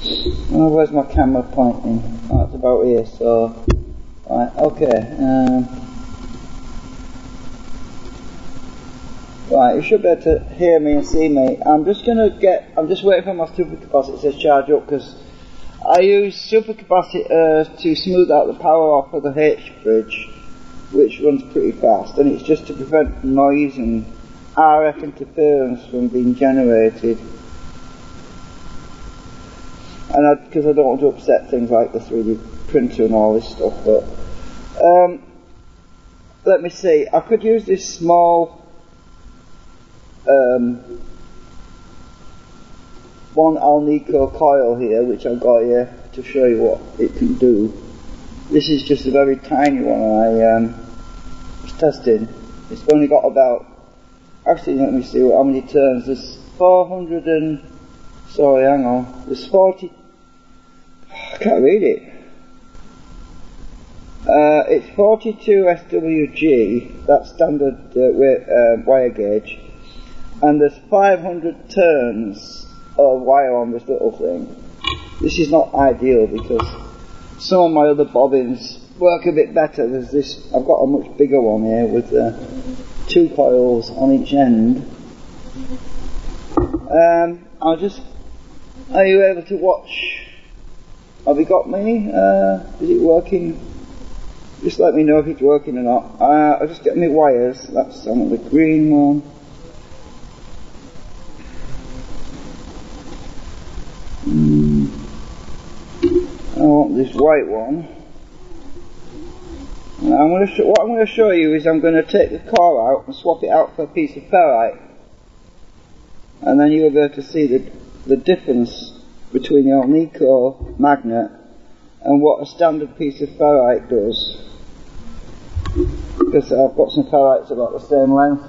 Oh, where's my camera pointing? Oh, it's about here, so... Right, okay. Right, you should be able to hear me and see me. I'm just waiting for my supercapacitor to charge up, because I use supercapacitors to smooth out the power off of the H bridge, which runs pretty fast, and it's just to prevent noise and RF interference from being generated. And because I don't want to upset things like the 3D printer and all this stuff, but let me see, I could use this small one Alnico coil here, which I've got here to show you what it can do. This is just a very tiny one I was testing. It's only got about, actually let me see how many turns. There's 400 and, sorry, hang on, there's 40, I can't read it. It's 42 SWG, that's standard wire gauge, and there's 500 turns of wire on this little thing. This is not ideal because some of my other bobbins work a bit better. There's this, I've got a much bigger one here with 2 coils on each end. Are you able to watch? Have you got me? Is it working? Just let me know if it's working or not. I'll just get my wires. That's on the green one. I want this white one. What I'm going to show you is I'm going to take the core out and swap it out for a piece of ferrite, and then you'll be able to see the difference between the Alnico magnet and what a standard piece of ferrite does. Because I've got some ferrites about the same length.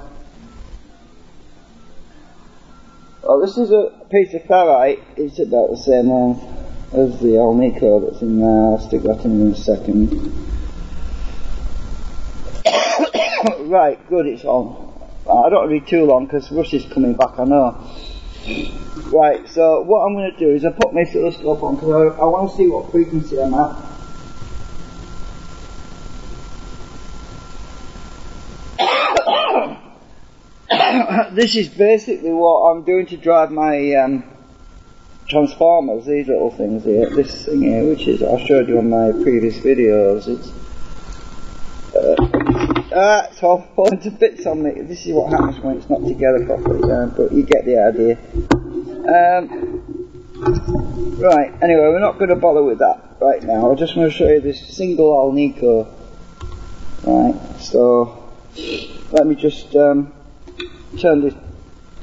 Well, this is a piece of ferrite, it's about the same length as the Alnico that's in there. I'll stick that in a second. Right, good, it's on. I don't want to be too long because Russ is coming back, I know. Right, so what I'm going to do is I put my oscilloscope on because I want to see what frequency I'm at. This is basically what I'm doing to drive my transformers, these little things here, this thing here, which is, I showed you on my previous videos. It's all falling to bits on me. This is what happens when it's not together properly, but you get the idea. Right, anyway, we're not going to bother with that right now. I just want to show you this single Alnico. Right, so let me just turn this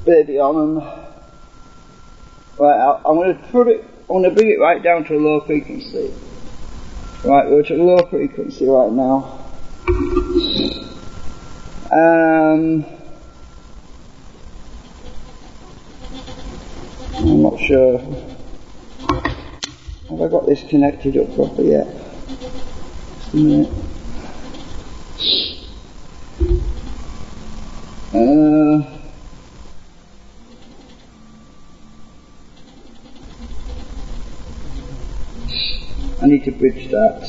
baby on and right, I'm going to bring it right down to a low frequency. Right, we're at a low frequency right now. I'm not sure. Have I got this connected up properly yet? Just a minute. I need to bridge that.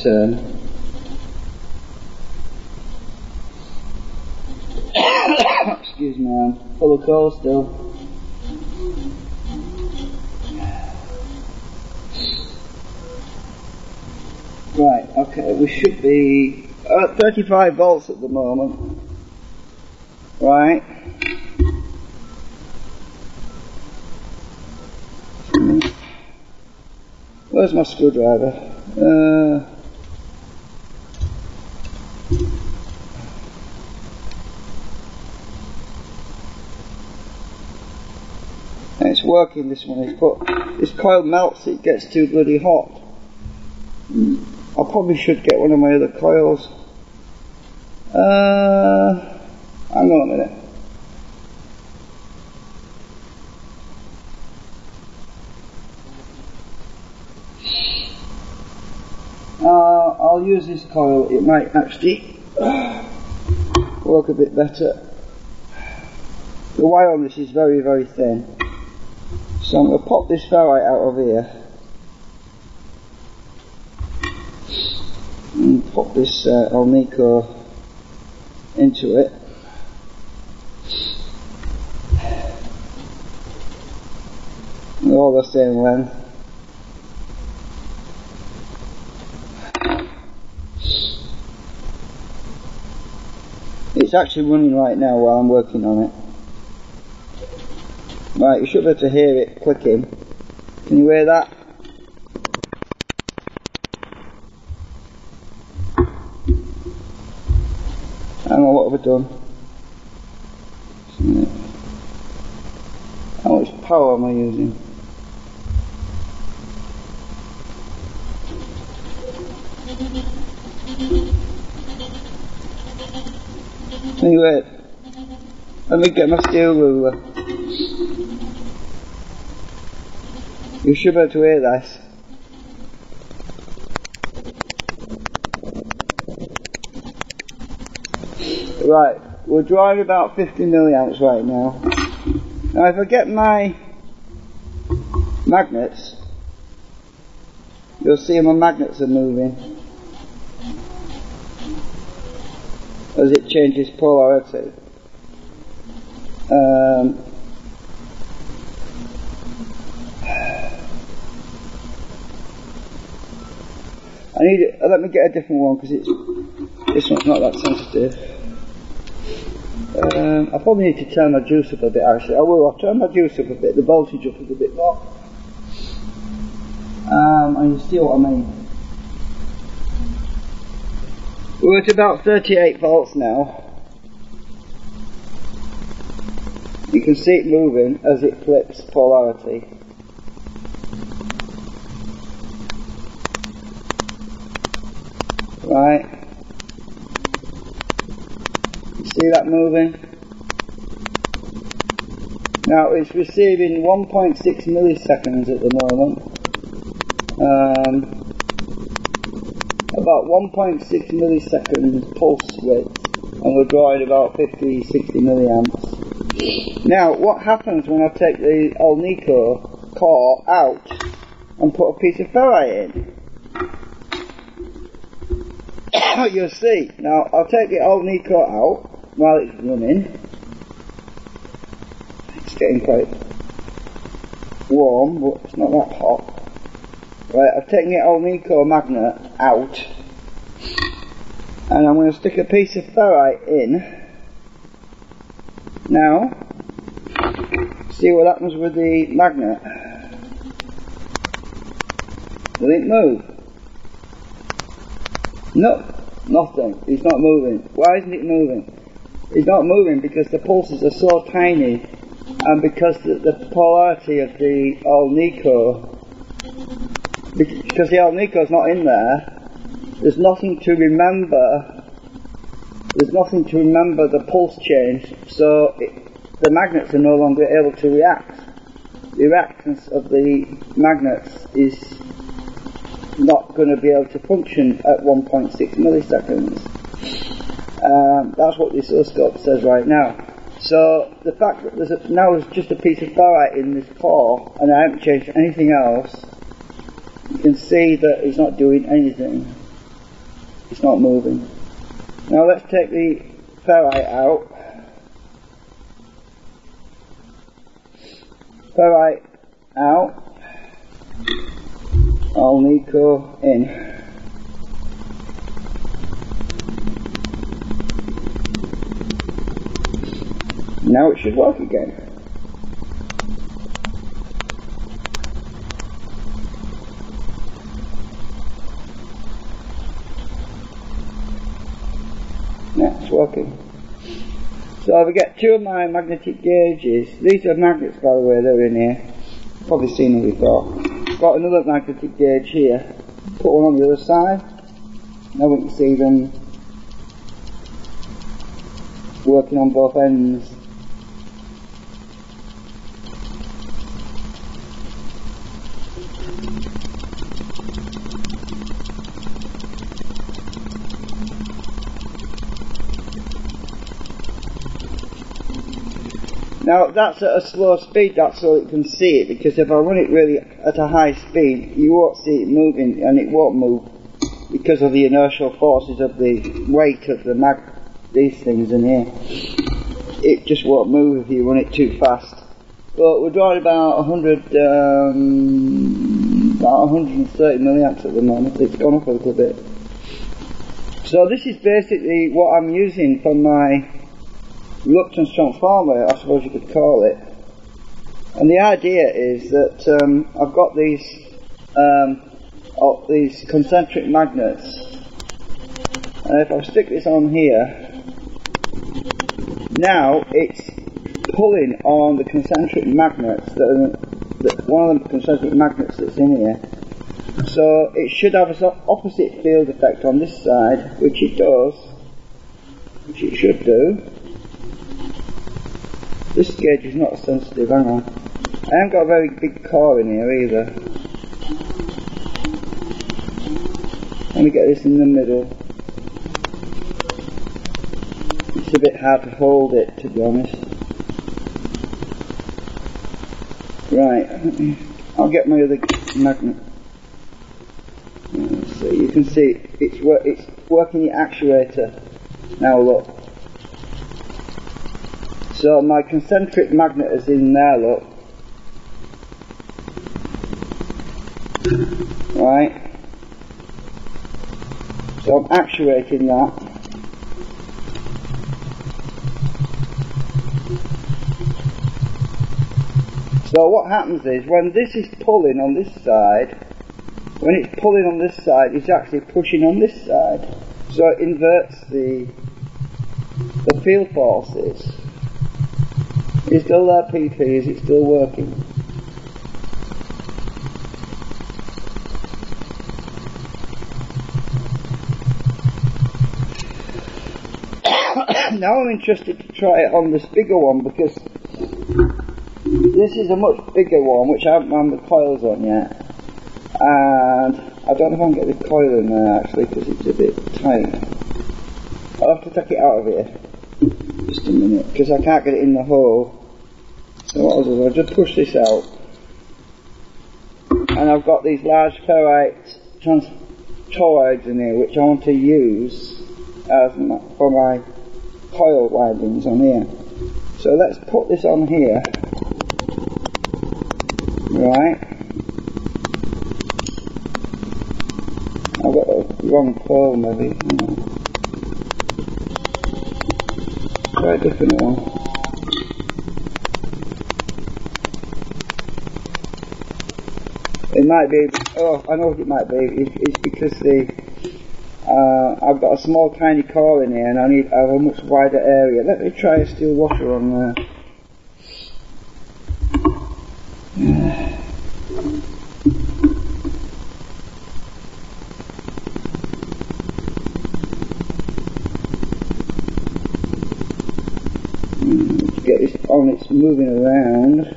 Excuse me, I'm full of cold still. Right, okay, we should be at 35 volts at the moment. Right. Where's my screwdriver? It's working, this one, but this coil melts, it gets too bloody hot. I probably should get one of my other coils. Hang on a minute. I'll use this coil, it might actually work a bit better. The wire on this is very, very thin. So I'm going to pop this ferrite out of here. put this Alnico into it. They're all the same length. It's actually running right now while I'm working on it. Right, you should be able to hear it clicking. Can you hear that? Hang on, what have I done? How much power am I using? Anyway, let me get my steel ruler. You should be able to hear this. Right, we're drawing about 50 milliamps right now. Now if I get my magnets, you'll see my magnets are moving as it changes polarity. Let me get a different one because this one's not that sensitive. I probably need to turn my juice up a bit actually. I'll turn my juice up a bit, the voltage up a bit more. And you see what I mean. We're at about 38 volts now. You can see it moving as it flips polarity. Right. You see that moving? Now it's receiving 1.6 milliseconds at the moment. About 1.6 milliseconds pulse width, and we're drawing about 50-60 milliamps. Now what happens when I take the Alnico core out and put a piece of ferrite in? You'll see. Now I'll take the Alnico out while it's running. It's getting quite warm, but it's not that hot. Right, I've taken the Alnico magnet out, and I'm going to stick a piece of ferrite in. Now, see what happens with the magnet. Will it move? No, nothing. It's not moving. Why isn't it moving? It's not moving because the pulses are so tiny, and because the polarity of the Alnico, because the Alnico's not in there, there's nothing to remember. There's nothing to remember the pulse change, so the magnets are no longer able to react. The reactance of the magnets is not going to be able to function at 1.6 milliseconds. That's what the oscilloscope says right now. So the fact that there's just a piece of ferrite in this core, and I haven't changed anything else, you can see that it's not doing anything. It's not moving. Now let's take the ferrite out. Ferrite out. Alnico in. Now it should work again. Yeah, it's working. So if I get two of my magnetic gauges, these are magnets by the way, they're in here. You've probably seen them before. Got another magnetic gauge here. Put one on the other side. Now we can see them working on both ends. Now that's at a slow speed, that's so you can see it, because if I run it really at a high speed, you won't see it moving, and it won't move. because of the inertial forces of the weight of these things in here. It just won't move if you run it too fast. But we're drawing about 130 milliamps at the moment. It's gone up a little bit. So this is basically what I'm using for my reluctance transformer, I suppose you could call it. And the idea is that I've got these concentric magnets, and if I stick this on here, now it's pulling on the concentric magnets one of the concentric magnets that's in here. So it should have an opposite field effect on this side, which it does, which it should do. This gauge is not sensitive, hang on. I haven't got a very big core in here either. Let me get this in the middle. It's a bit hard to hold it, to be honest. Right, I'll get my other magnet. So you can see it's working the actuator. Now look. So my concentric magnet is in there, look. Right. So I'm actuating that. So what happens is, when this is pulling on this side, when it's pulling on this side, it's actually pushing on this side. So it inverts the field forces. Is still there, PP? Is it still working? Now I'm interested to try it on this bigger one, because this is a much bigger one, which I haven't run the coils on yet. And I don't know if I can get the coil in there actually, because it's a bit tight. I'll have to take it out of here. Just a minute, because I can't get it in the hole. So what I'll do is I'll just push this out. And I've got these large ferrite toroids in here, which I want to use for my coil windings on here. So let's put this on here. Right. I've got the wrong coil maybe. Try a different one. It might be, oh, I know what it might be. It's because I've got a small tiny core in here and I have a much wider area. Let me try a steel washer on there. Let's get this on, it's moving around.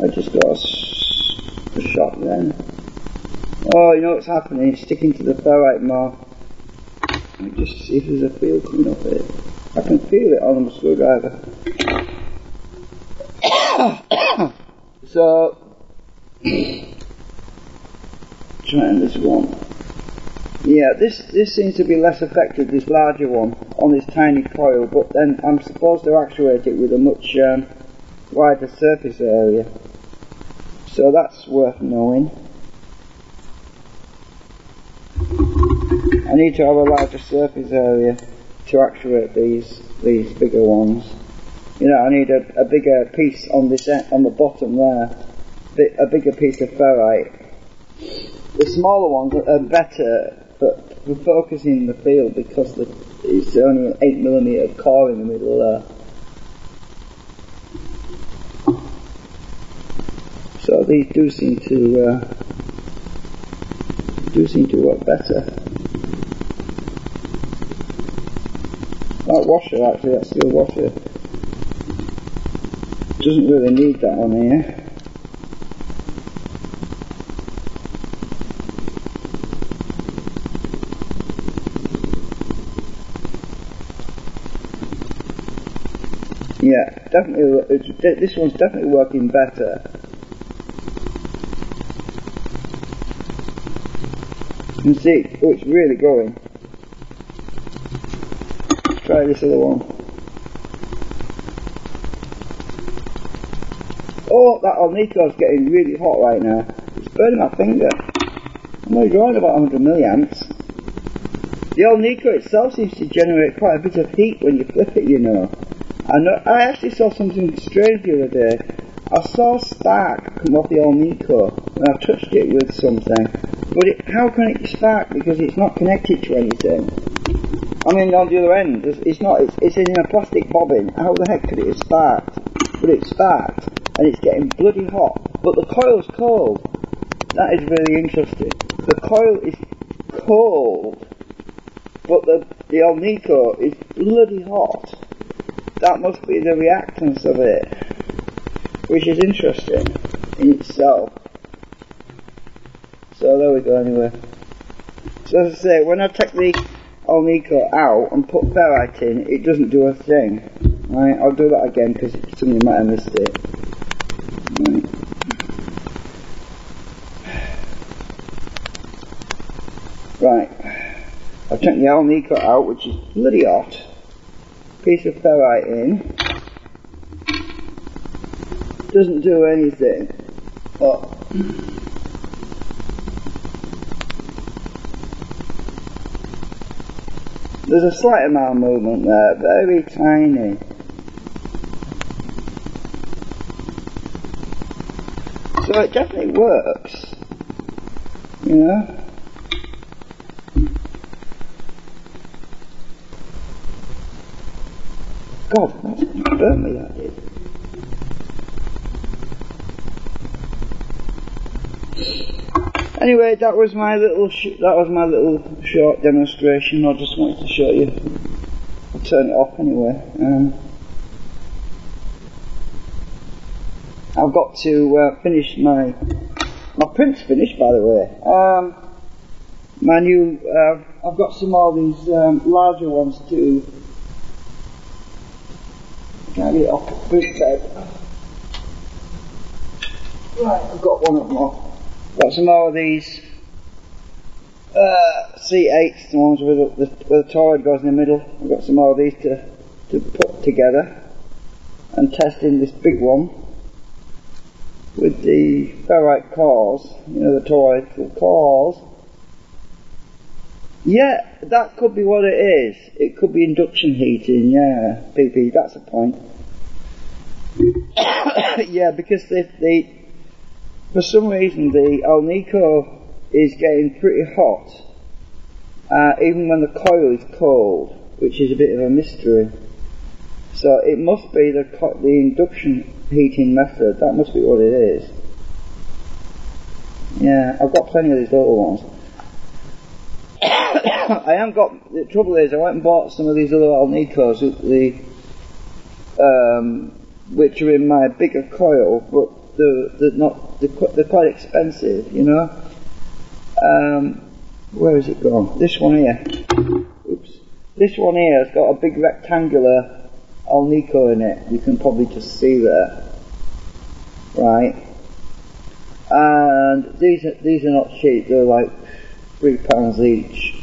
I just got a shot then. Oh, you know what's happening? It's sticking to the ferrite more. Let me just see if there's a feel coming off it. I can feel it on the screwdriver. So, trying this one. Yeah, this seems to be less effective, this larger one, on this tiny coil, but then I'm supposed to actuate it with a much wider surface area. So that's worth knowing. I need to have a larger surface area to actuate these bigger ones. You know, I need a bigger piece on this end, on the bottom there, a bigger piece of ferrite. The smaller ones are better for focusing the field, because it's only an 8mm core in the middle there. So these do seem to work better. That washer, actually, that steel washer, doesn't really need that on here. Yeah, definitely. This one's definitely working better. You can see, oh, it's really going. Try this other one. Oh, that Alnico's getting really hot right now. It's burning my finger. I'm only drawing about 100 milliamps. The Alnico itself seems to generate quite a bit of heat when you flip it, you know. I actually saw something strange the other day. I saw a spark come off the Alnico when I touched it with something. But how can it spark? Because it's not connected to anything. I mean, on the other end, it's in a plastic bobbin. How the heck could it have sparked? But it sparked, and it's getting bloody hot. But the coil's cold. That is really interesting. The coil is cold, but the Alnico is bloody hot. That must be the reactance of it, which is interesting in itself. So there we go anyway. So as I say, when I take the Alnico out and put ferrite in, it doesn't do a thing. Right, I'll do that again because some of you might have missed it. Right, I've taken the Alnico out, which is bloody hot. Piece of ferrite in. Doesn't do anything. But there's a slight amount of movement there, very tiny. So it definitely works, you know. God, that's burnt me, that did. Anyway, that was my little short demonstration. I just wanted to show you. I'll turn it off anyway. I've got to finish my print's finished, by the way. My new I've got some more of these larger ones too. Can't get it off the print side. Right, I've got one up more. Got some more of these C8s, the ones where the toroid goes in the middle. I've got some more of these to put together and test in this big one with the ferrite cores, you know, the toroid cores. Yeah, that could be what it is. It could be induction heating, yeah, PP, that's a point. Yeah, because for some reason the Alnico is getting pretty hot, even when the coil is cold, which is a bit of a mystery. So it must be the induction heating method, that must be what it is. Yeah, I've got plenty of these little ones. The trouble is I went and bought some of these other Alnicos, which are in my bigger coil, but they're quite expensive, you know. Where is it gone? This one here. Oops. This one here has got a big rectangular Alnico in it. You can probably just see there. Right. And these are not cheap. They're like £3 each.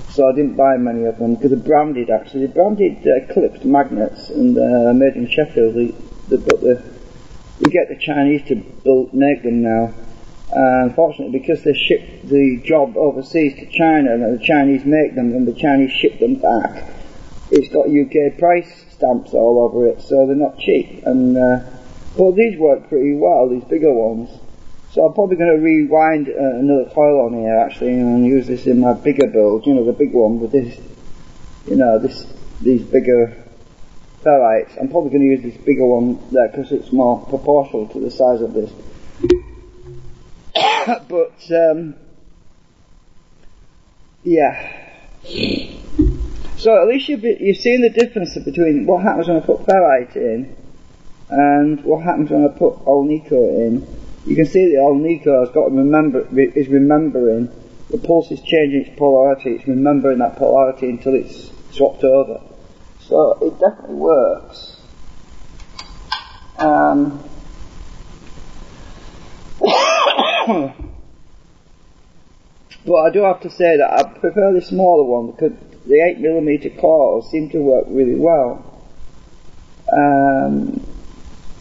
So I didn't buy many of them because they're branded actually. They're branded clipped magnets and made in Sheffield. You get the Chinese to make them now. Unfortunately, because they ship the job overseas to China and the Chinese make them and the Chinese ship them back, it's got UK price stamps all over it, so they're not cheap. And but these work pretty well, these bigger ones. So I'm probably going to rewind another coil on here actually and use this in my bigger build, you know, the big one with this, you know, these bigger ferrites. I'm probably going to use this bigger one there because it's more proportional to the size of this. But yeah. So at least you've seen the difference between what happens when I put ferrite in and what happens when I put Alnico in. You can see the Alnico has got is remembering, the pulse is changing its polarity, it's remembering that polarity until it's swapped over. So it definitely works. But I do have to say that I prefer the smaller one because the 8mm cores seem to work really well.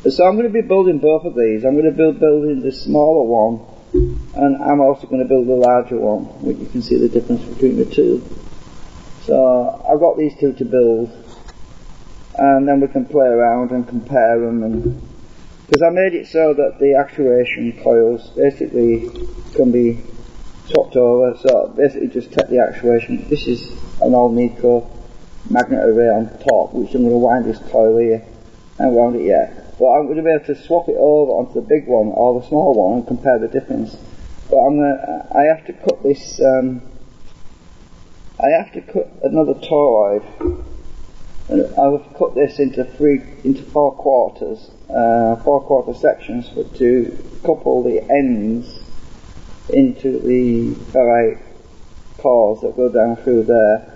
So I'm going to be building both of these. I'm going to be building the smaller one, and I'm also going to build the larger one, which you can see the difference between the two. So I've got these two to build, and then we can play around and compare them. And because I made it so that the actuation coils basically can be swapped over, so basically just take the actuation. This is an old Nico magnet array on top, which I'm going to wind this coil here. I haven't wound it yet. But I'm going to be able to swap it over onto the big one or the small one and compare the difference. But I have to cut this, I have to cut another toroid. And I'll cut this into 4 quarters, 4-quarter sections to couple the ends into the ferrite cores that go down through there.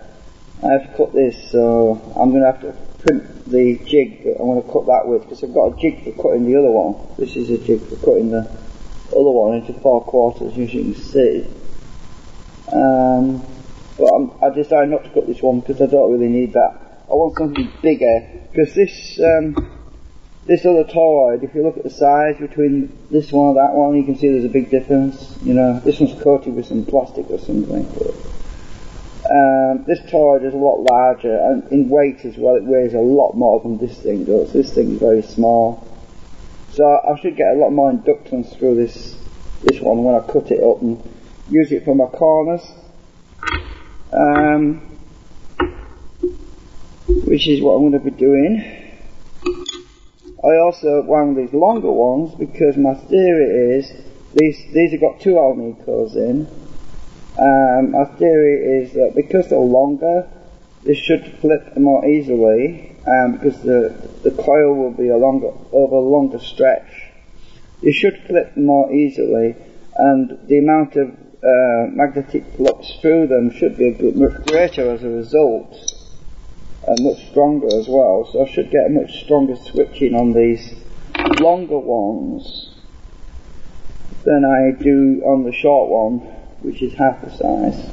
I have to cut this, so I'm going to have to print the jig that I'm going to cut that with, because I've got a jig for cutting the other one. This is a jig for cutting the other one into 4 quarters, as you can see. But I decided not to cut this one because I don't really need that. I want something bigger, because this other toroid, if you look at the size between this one and that one, you can see there's a big difference. You know, this one's coated with some plastic or something. But this toroid is a lot larger, and in weight as well, it weighs a lot more than this thing does. This thing is very small. So I should get a lot more inductance through this one when I cut it up and use it for my corners. Which is what I'm going to be doing. I also wound these longer ones because my theory is these have got 2 alnicos in. My theory is that because they're longer, this should flip more easily, because the coil will be over a longer stretch. It should flip more easily, and the amount of magnetic flux through them should be much greater as a result, and much stronger as well. So I should get a much stronger switching on these longer ones than I do on the short one, which is half the size.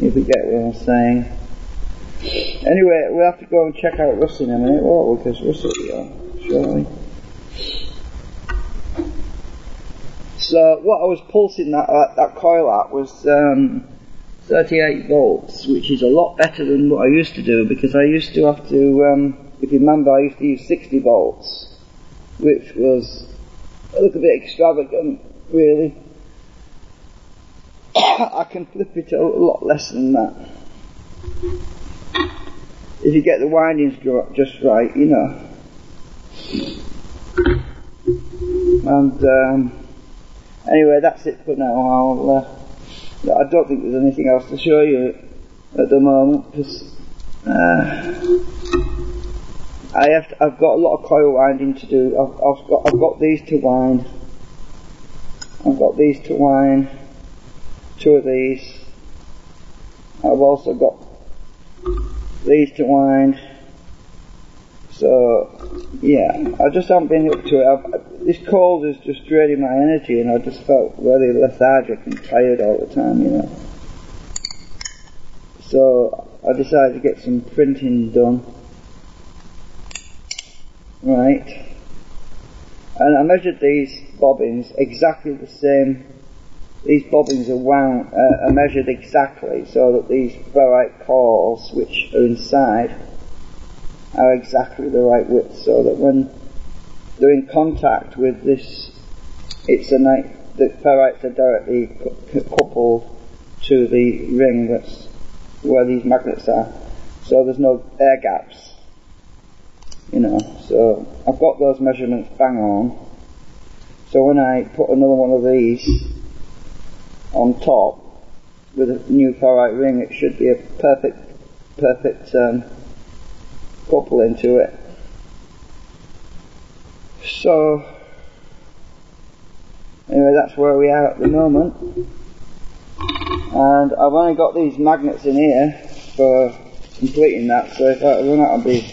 If you get what I'm saying. Anyway, we'll have to go and check out Russ in a minute, won't we? Because Russ will be on, surely. So what I was pulsing that coil at was 38 volts, which is a lot better than what I used to do, because I used to have to, if you remember, I used to use 60 volts, which was a little bit extravagant, really. I can flip it a lot less than that. If you get the windings just right, you know. And anyway, that's it for now. I don't think there's anything else to show you at the moment, because I've got a lot of coil winding to do. I've got these to wind. I've got these to wind. 2 of these. I've also got these to wind. So yeah, I just haven't been up to it. This cold is just draining my energy, and I just felt really lethargic and tired all the time, you know. So I decided to get some printing done. Right. And I measured these bobbins exactly the same. These bobbins are measured exactly, so that these ferrite cores, which are inside, are exactly the right width, so that when they're in contact with this, the ferrites are directly coupled to the ring that's where these magnets are, so there's no air gaps, you know. So I've got those measurements bang on, so when I put another one of these on top with a new ferrite ring, it should be a perfect couple into it. So anyway, that's where we are at the moment, and I've only got these magnets in here for completing that, so if I run out of these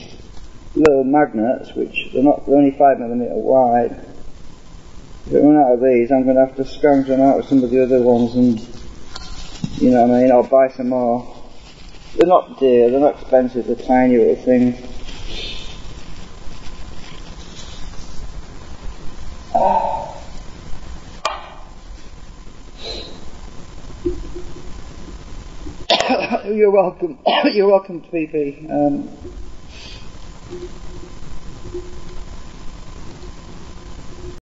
little magnets, which they're only 5mm wide. If I run out of these, I'm going to have to scrounge them out of some of the other ones, and you know what I mean, I'll buy some more. They're not dear, they're not expensive, they're tiny little things. You're welcome. You're welcome, PP.